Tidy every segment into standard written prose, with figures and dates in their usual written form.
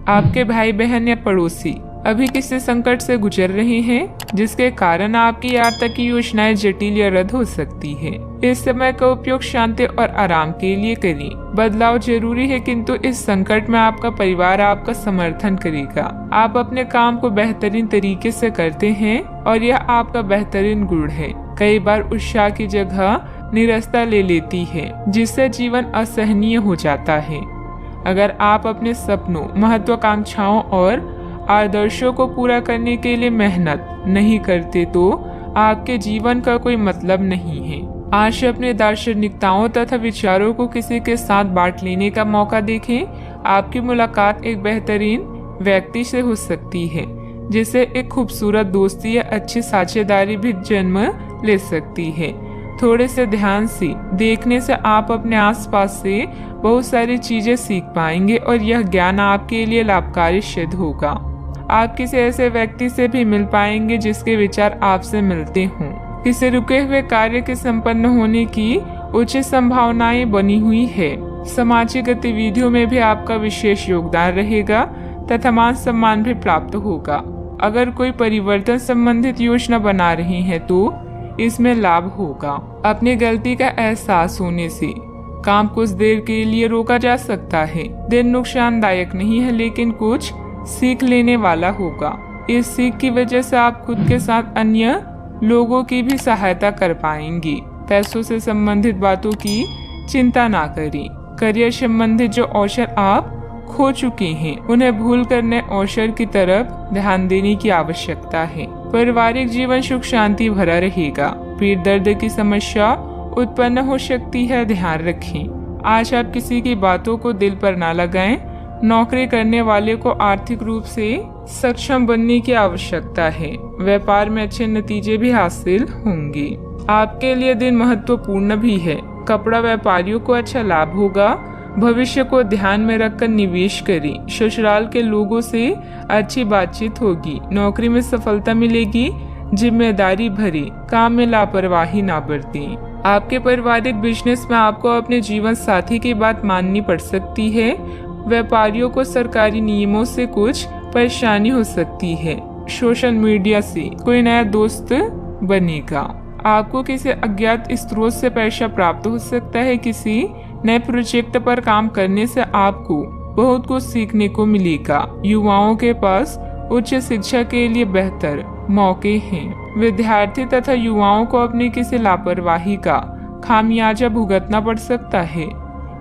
आपके भाई बहन या पड़ोसी अभी किसी संकट से गुजर रहे हैं, जिसके कारण आपकी यात्रा की योजनाएं जटिल या रद्द हो सकती है। इस समय का उपयोग शांति और आराम के लिए करें। बदलाव जरूरी है, किंतु इस संकट में आपका परिवार आपका समर्थन करेगा। आप अपने काम को बेहतरीन तरीके से करते हैं और यह आपका बेहतरीन गुण है। कई बार उत्साह की जगह निरस्ता ले लेती है, जिससे जीवन असहनीय हो जाता है। अगर आप अपने सपनों, महत्वाकांक्षाओं और आदर्शों को पूरा करने के लिए मेहनत नहीं करते तो आपके जीवन का कोई मतलब नहीं है। आज अपने दार्शनिकताओं तथा विचारों को किसी के साथ बांट लेने का मौका देखें। आपकी मुलाकात एक बेहतरीन व्यक्ति से हो सकती है, जिससे एक खूबसूरत दोस्ती या अच्छी साझेदारी भी जन्म ले सकती है। थोड़े से ध्यान से देखने से आप अपने आसपास से बहुत सारी चीजें सीख पाएंगे और यह ज्ञान आपके लिए लाभकारी सिद्ध होगा। आप किसी ऐसे व्यक्ति से भी मिल पाएंगे जिसके विचार आपसे मिलते हों। किसी रुके हुए कार्य के संपन्न होने की उचित संभावनाएं बनी हुई है। सामाजिक गतिविधियों में भी आपका विशेष योगदान रहेगा तथा मान सम्मान भी प्राप्त होगा। अगर कोई परिवर्तन संबंधित योजना बना रहे हैं तो इसमें लाभ होगा। अपनी गलती का एहसास होने से काम कुछ देर के लिए रोका जा सकता है। दिन नुकसानदायक नहीं है, लेकिन कुछ सीख लेने वाला होगा। इस सीख की वजह से आप खुद के साथ अन्य लोगों की भी सहायता कर पाएंगे। पैसों से संबंधित बातों की चिंता ना करें। करियर संबंधित जो अवसर आप खो चुके हैं, उन्हें भूल कर नए अवसर की तरफ ध्यान देने की आवश्यकता है। पारिवारिक जीवन सुख शांति भरा रहेगा। पीठ दर्द की समस्या उत्पन्न हो सकती है, ध्यान रखें। आज आप किसी की बातों को दिल पर ना लगाएं। नौकरी करने वाले को आर्थिक रूप से सक्षम बनने की आवश्यकता है। व्यापार में अच्छे नतीजे भी हासिल होंगे। आपके लिए दिन महत्वपूर्ण भी है। कपड़ा व्यापारियों को अच्छा लाभ होगा। भविष्य को ध्यान में रखकर निवेश करें। ससुराल के लोगों से अच्छी बातचीत होगी। नौकरी में सफलता मिलेगी। जिम्मेदारी भरे काम में लापरवाही ना बरतें। आपके पारिवारिक बिजनेस में आपको अपने जीवन साथी की बात माननी पड़ सकती है। व्यापारियों को सरकारी नियमों से कुछ परेशानी हो सकती है। सोशल मीडिया से कोई नया दोस्त बनेगा। आपको किसी अज्ञात स्रोत से पैसा प्राप्त हो सकता है। किसी नए प्रोजेक्ट पर काम करने से आपको बहुत कुछ सीखने को मिलेगा। युवाओं के पास उच्च शिक्षा के लिए बेहतर मौके हैं। विद्यार्थी तथा युवाओं को अपनी किसी लापरवाही का खामियाजा भुगतना पड़ सकता है।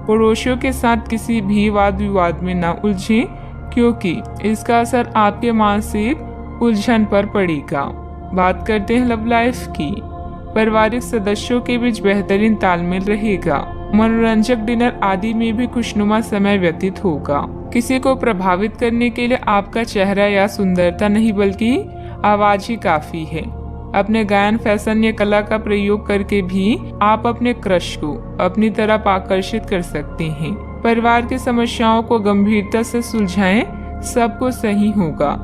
पड़ोसियों के साथ किसी भी वाद विवाद में न उलझें, क्योंकि इसका असर आपके मानसिक उलझन पर पड़ेगा। बात करते हैं लव लाइफ की। पारिवारिक सदस्यों के बीच बेहतरीन तालमेल रहेगा। मनोरंजक डिनर आदि में भी खुशनुमा समय व्यतीत होगा। किसी को प्रभावित करने के लिए आपका चेहरा या सुंदरता नहीं, बल्कि आवाज ही काफी है। अपने गायन, फैशन या कला का प्रयोग करके भी आप अपने क्रश को अपनी तरफ आकर्षित कर सकते हैं। परिवार की समस्याओं को गंभीरता से सुलझाएं, सब कुछ सही होगा।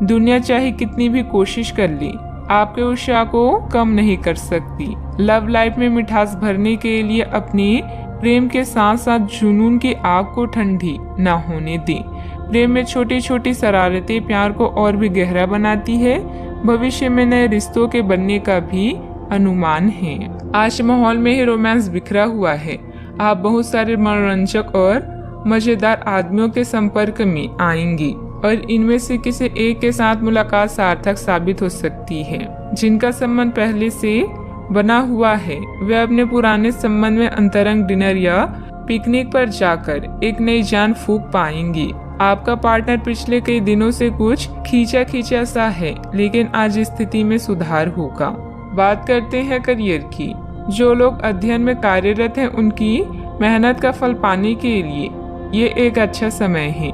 दुनिया चाहे कितनी भी कोशिश कर ले, आपके उत्साह को कम नहीं कर सकती। लव लाइफ में मिठास भरने के लिए अपने प्रेम के साथ साथ जुनून की आग को ठंडी न होने दें। प्रेम में छोटी छोटी शरारतें प्यार को और भी गहरा बनाती है। भविष्य में नए रिश्तों के बनने का भी अनुमान है। आज माहौल में ही रोमांस बिखरा हुआ है। आप बहुत सारे मनोरंजक और मजेदार आदमियों के संपर्क में आएंगी और इनमें से किसी एक के साथ मुलाकात सार्थक साबित हो सकती है। जिनका संबंध पहले से बना हुआ है, वे अपने पुराने संबंध में अंतरंग डिनर या पिकनिक पर जाकर एक नई जान फूंक पाएंगी। आपका पार्टनर पिछले कई दिनों से कुछ खींचा सा है, लेकिन आज स्थिति में सुधार होगा। बात करते हैं करियर की। जो लोग अध्ययन में कार्यरत हैं, उनकी मेहनत का फल पाने के लिए ये एक अच्छा समय है।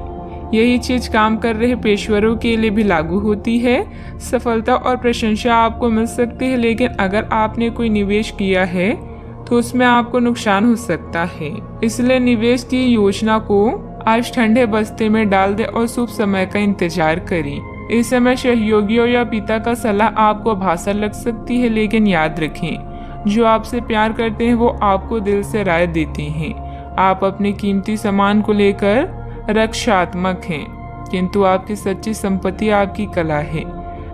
यही चीज काम कर रहे पेशेवरों के लिए भी लागू होती है। सफलता और प्रशंसा आपको मिल सकती है, लेकिन अगर आपने कोई निवेश किया है तो उसमें आपको नुकसान हो सकता है। इसलिए निवेश की योजना को आज ठंडे बस्ते में डाल दे और शुभ समय का इंतजार करें। इस समय सहयोगियों या पिता का सलाह आपको भाषा लग सकती है, लेकिन याद रखें, जो आपसे प्यार करते हैं वो आपको दिल से राय देते हैं। आप अपने कीमती सामान को लेकर रक्षात्मक हैं। किंतु आपकी सच्ची संपत्ति आपकी कला है।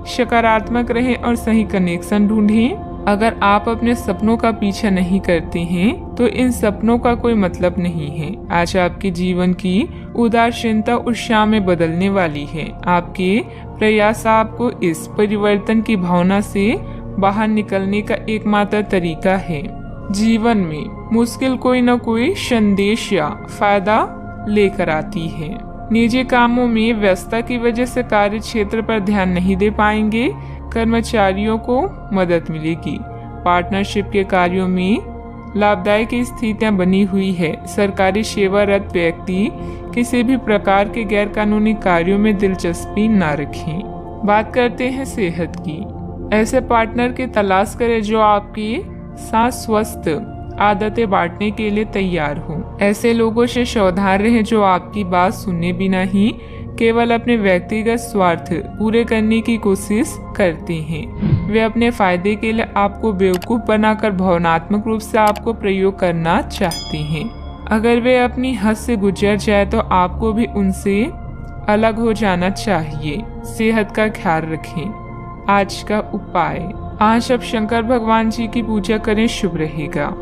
सकारात्मक रहें और सही कनेक्शन ढूंढें। अगर आप अपने सपनों का पीछा नहीं करते हैं तो इन सपनों का कोई मतलब नहीं है। आज आपके जीवन की उदासीनता उत्साह में बदलने वाली है। आपके प्रयास आपको इस परिवर्तन की भावना से बाहर निकलने का एकमात्र तरीका है। जीवन में मुश्किल कोई न कोई संदेश या फायदा लेकर आती है। निजी कामों में व्यस्तता की वजह से कार्य क्षेत्र पर ध्यान नहीं दे पाएंगे। कर्मचारियों को मदद मिलेगी। पार्टनरशिप के कार्यों में लाभदायक स्थितियां बनी हुई है। सरकारी सेवारत व्यक्ति किसी भी प्रकार के गैर कानूनी कार्यों में दिलचस्पी न रखें। बात करते हैं सेहत की। ऐसे पार्टनर की तलाश करें जो आपके साथ स्वस्थ आदतें बांटने के लिए तैयार हो। ऐसे लोगों से सावधान रहें जो आपकी बात सुनने बिना ही केवल अपने व्यक्तिगत स्वार्थ पूरे करने की कोशिश करते हैं। वे अपने फायदे के लिए आपको बेवकूफ बनाकर भावनात्मक रूप से आपको प्रयोग करना चाहते हैं। अगर वे अपनी हद से गुजर जाए तो आपको भी उनसे अलग हो जाना चाहिए। सेहत का ख्याल रखें। आज का उपाय, आज आप शंकर भगवान जी की पूजा करें, शुभ रहेगा।